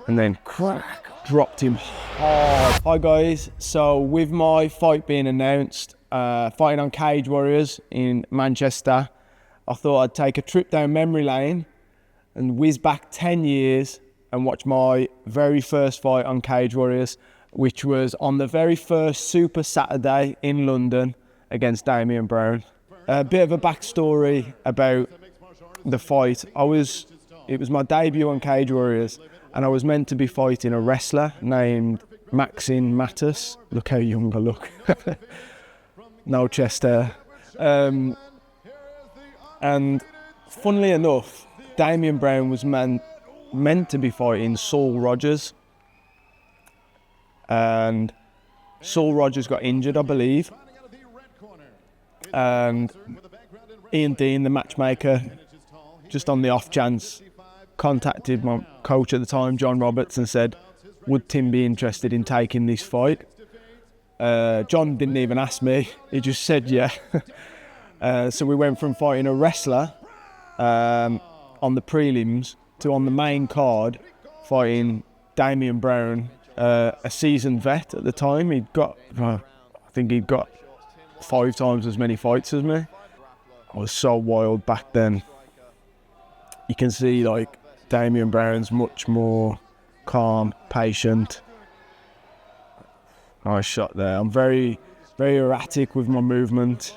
and then crack, dropped him hard. Hi guys, so with my fight being announced, fighting on Cage Warriors in Manchester, I thought I'd take a trip down memory lane and whiz back 10 years and watch my very first fight on Cage Warriors, which was on the very first Super Saturday in London against Damien Brown. A bit of a backstory about the fight. It was my debut on Cage Warriors, and I was meant to be fighting a wrestler named Maxine Mattis. Look how young I look. No chest hair. And funnily enough, Damien Brown was meant to be fighting Saul Rogers. And Saul Rogers got injured, I believe. And Ian Dean, the matchmaker, just on the off chance, contacted my coach at the time, John Roberts, and said, would Tim be interested in taking this fight? John didn't even ask me, he just said yeah. So we went from fighting a wrestler on the prelims to on the main card fighting Damien Brown, a seasoned vet at the time. I think he'd got 5 times as many fights as me. I was so wild back then. You can see like Damien Brown's much more calm, patient. Nice shot there. I'm very, very erratic with my movement.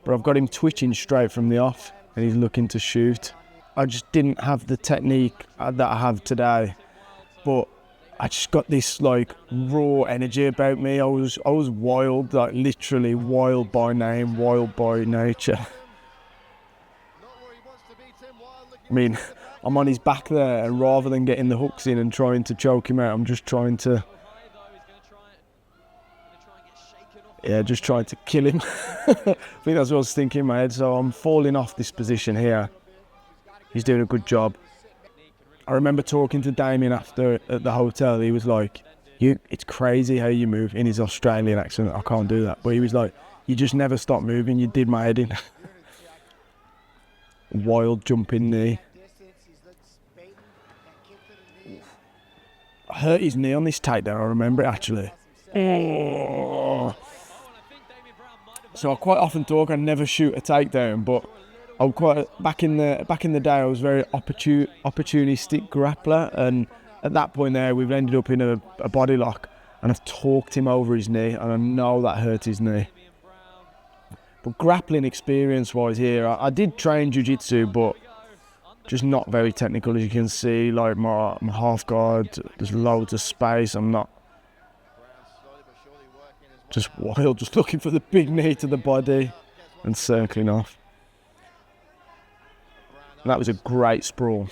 But I've got him twitching straight from the off and he's looking to shoot. I just didn't have the technique that I have today. But I just got this like raw energy about me. I was wild, like literally wild by name, wild by nature. I mean, I'm on his back there, and rather than getting the hooks in and trying to choke him out, I'm just trying to kill him. I think that's what I was thinking in my head. So I'm falling off this position here. He's doing a good job. I remember talking to Damien after at the hotel. He was like, it's crazy how you move, in his Australian accent. I can't do that. But he was like, you just never stop moving. You did my head in. Wild jumping knee. I hurt his knee on this takedown. I remember it actually. Oh. So I quite often talk, I never shoot a takedown, but I'm quite back in the day. I was very opportunistic grappler, and at that point there, we've ended up in a body lock, and I've talked him over his knee, and I know that hurt his knee. But grappling experience-wise here, I did train jiu-jitsu, but just not very technical, as you can see. Like my half guard, there's loads of space. I'm not just wild, just looking for the big knee to the body and circling off. And that was a great sprawl.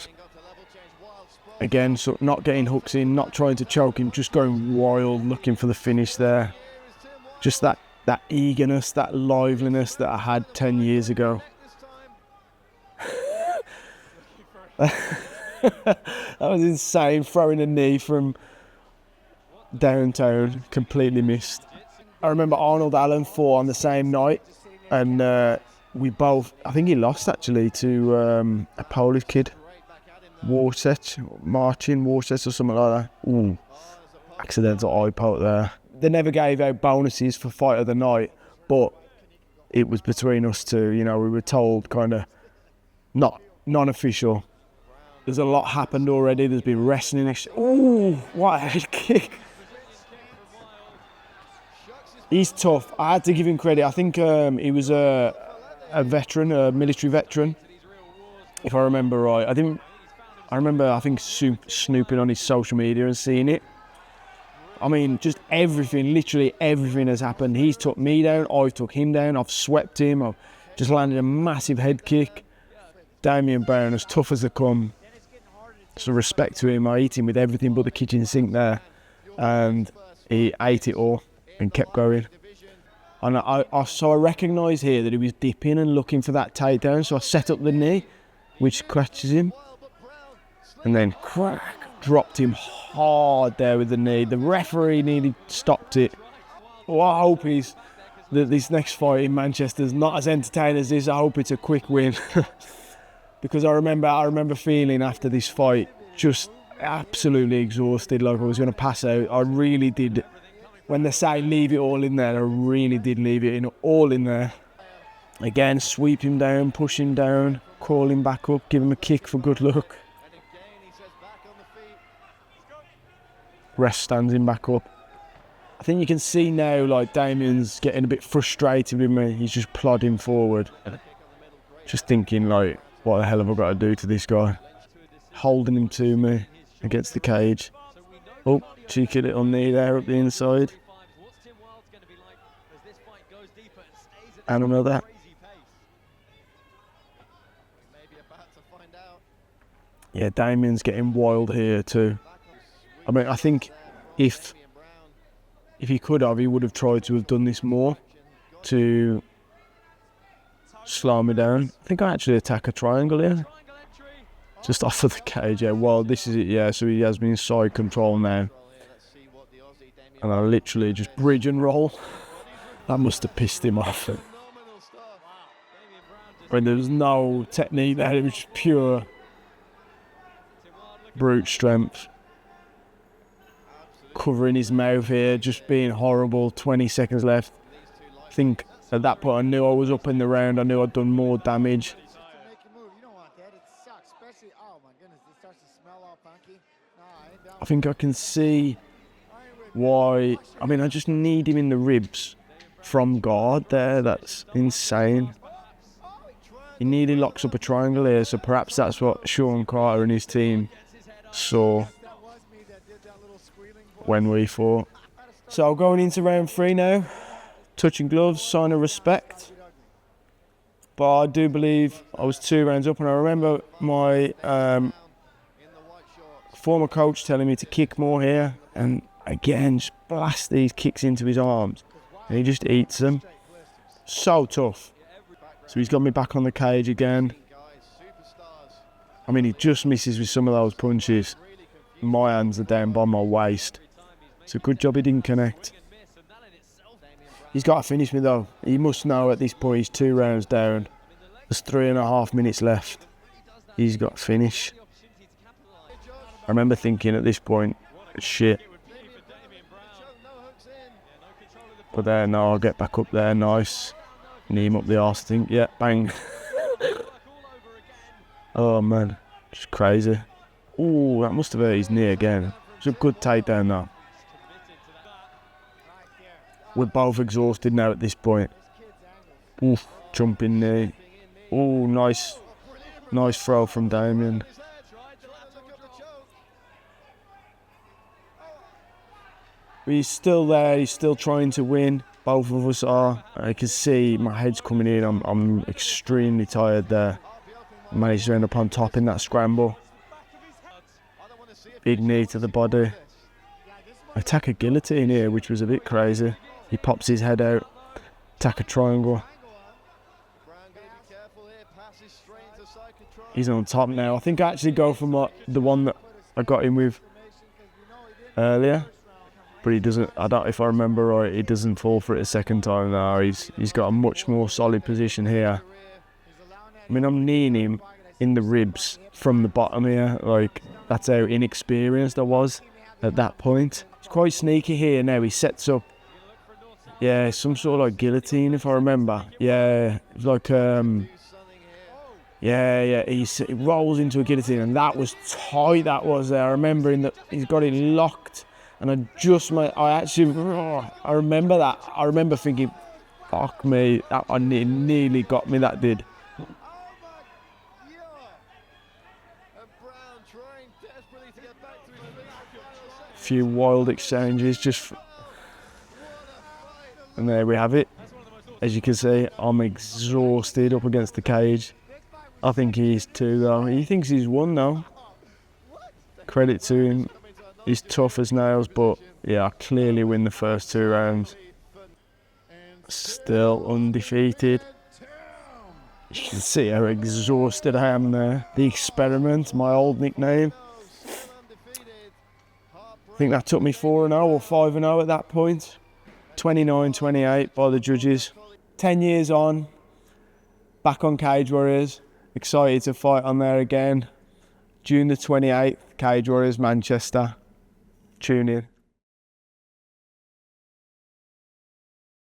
Again, so not getting hooks in, not trying to choke him, just going wild, looking for the finish there. Just that eagerness, that liveliness that I had 10 years ago. That was insane, throwing a knee from downtown, completely missed. I remember Arnold Allen fought on the same night, and we both, I think he lost actually to a Polish kid, Marcin Warset or something like that. Ooh, accidental eye poke there. They never gave out bonuses for fight of the night, but it was between us two. You know, we were told kind of not non-official. There's a lot happened already. There's been wrestling. Ooh, what a head kick. He's tough. I had to give him credit. I think he was a veteran, a military veteran, if I remember right. I think snooping on his social media and seeing it. I mean, just everything, literally everything has happened. He's took me down, I took him down, I've swept him, I've just landed a massive head kick. Damien Brown, as tough as they come. So respect to him, I eat him with everything but the kitchen sink there. And he ate it all and kept going. And so I recognised here that he was dipping and looking for that takedown, so I set up the knee, which catches him. And then crack, dropped him hard there with the knee. The referee nearly stopped it. Well, I hope that this next fight in Manchester is not as entertaining as this. I hope it's a quick win. Because I remember feeling after this fight just absolutely exhausted, like I was going to pass out. I really did. When they say leave it all in there, I really did leave it all in there. Again, sweep him down, push him down, call him back up, give him a kick for good luck. Ref stands him back up. I think you can see now, like, Damien's getting a bit frustrated with me. He's just plodding forward. Just thinking, like, what the hell have I got to do to this guy? Holding him to me against the cage. Oh, cheeky little knee there up the inside. And another. Yeah, Damien's getting wild here too. I mean, I think if he could have, he would have tried to have done this more to slow me down. I think I actually attack a triangle here. Just off of the cage, yeah. Well, this is it, yeah. So he has me in side control now. And I literally just bridge and roll. That must have pissed him off. I mean, there was no technique there. It was just pure brute strength. Covering his mouth here, just being horrible. 20 seconds left. I think at that point I knew I was up in the round. I knew I'd done more damage. I think I can see why. I mean, I just need him in the ribs from guard there. That's insane. He nearly locks up a triangle here, so perhaps that's what Sean Carter and his team saw when we fought. So going into round 3 now. Touching gloves, sign of respect. But I do believe I was 2 rounds up, and I remember my former coach telling me to kick more here, and again just blast these kicks into his arms, and he just eats them. So tough. So he's got me back on the cage again. I mean, he just misses with some of those punches. My hands are down by my waist. It's a good job he didn't connect. He's got to finish me though. He must know at this point he's 2 rounds down. There's 3.5 minutes left. He's got to finish. I remember thinking at this point, shit. But there, no, I'll get back up there, nice. Knee him up the arse, I think. Yeah, bang. Oh man, just crazy. Ooh, that must have hurt his knee again. It's a good takedown though. We're both exhausted now at this point. Oof, jumping knee. Ooh, nice throw from Damien. But he's still there, he's still trying to win. Both of us are. I can see my head's coming in. I'm extremely tired there. I managed to end up on top in that scramble. Big knee to the body. Attack a guillotine here, which was a bit crazy. He pops his head out. Attack a triangle. He's on top now. I think I actually go for the one that I got him with earlier. But he doesn't, if I remember right, he doesn't fall for it a second time now. He's got a much more solid position here. I mean, I'm kneeing him in the ribs from the bottom here. Like, that's how inexperienced I was at that point. He's quite sneaky here now. He sets up, yeah, some sort of like guillotine, if I remember. Yeah, it's like, yeah, he rolls into a guillotine, and that was tight, that was there. I remember that he's got it locked. And I remember that. I remember thinking, fuck me, that nearly got me, that did. A few wild exchanges, and there we have it. As you can see, I'm exhausted up against the cage. I think he is too though. He thinks he's won though. Credit to him. He's tough as nails, but yeah, I clearly win the first 2 rounds. Still undefeated. You can see how exhausted I am there. The Experiment, my old nickname. I think that took me 4-0 or 5-0 at that point. 29-28 by the judges. 10 years on, back on Cage Warriors. Excited to fight on there again. June the 28th, Cage Warriors, Manchester. Tune in.